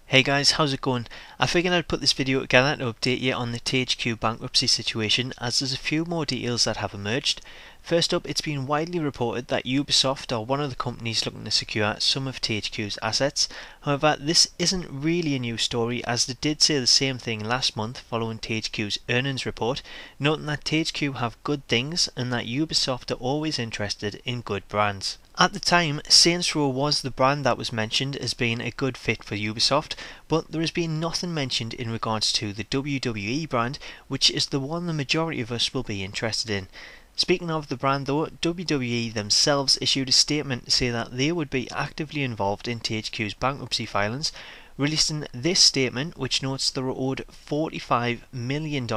Hey guys, how's it going? I figured I'd put this video together to update you on the THQ bankruptcy situation, as there's a few more details that have emerged. First up, it's been widely reported that Ubisoft are one of the companies looking to secure some of THQ's assets. However, this isn't really a new story, as they did say the same thing last month following THQ's earnings report, noting that THQ have good things and that Ubisoft are always interested in good brands. At the time, Saints Row was the brand that was mentioned as being a good fit for Ubisoft, but there has been nothing mentioned in regards to the WWE brand, which is the one the majority of us will be interested in. Speaking of the brand though, WWE themselves issued a statement to say that they would be actively involved in THQ's bankruptcy filings, releasing this statement which notes they were owed $45 million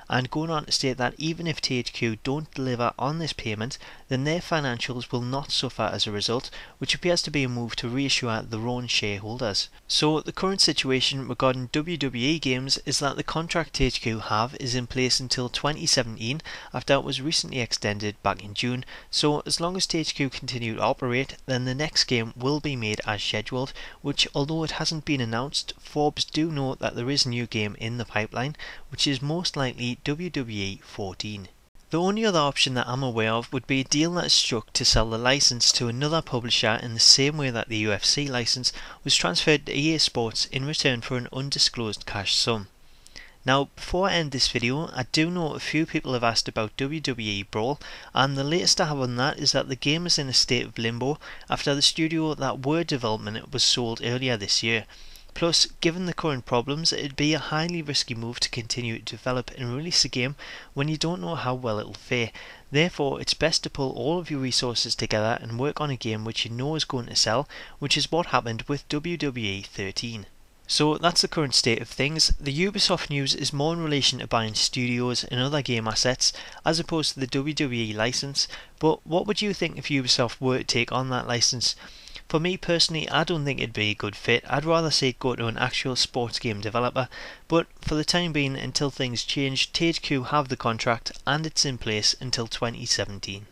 and going on to state that even if THQ don't deliver on this payment, then their financials will not suffer as a result, which appears to be a move to reassure their own shareholders. So the current situation regarding WWE games is that the contract THQ have is in place until 2017 after it was recently extended back in June, so as long as THQ continue to operate, then the next game will be made as scheduled, which although it hasn't been announced, Forbes do note that there is a new game in the pipeline, which is most likely WWE 14. The only other option that I'm aware of would be a deal that is struck to sell the license to another publisher in the same way that the UFC license was transferred to EA Sports in return for an undisclosed cash sum. Now, before I end this video, I do know a few people have asked about WWE Brawl, and the latest I have on that is that the game is in a state of limbo after the studio that were developing it was sold earlier this year. Plus, given the current problems, it'd be a highly risky move to continue to develop and release a game when you don't know how well it'll fare. Therefore, it's best to pull all of your resources together and work on a game which you know is going to sell, which is what happened with WWE 13. So that's the current state of things. The Ubisoft news is more in relation to buying studios and other game assets as opposed to the WWE license, but what would you think if Ubisoft were to take on that license? For me personally, I don't think it'd be a good fit. I'd rather see it go to an actual sports game developer, but for the time being, until things change, THQ have the contract and it's in place until 2017.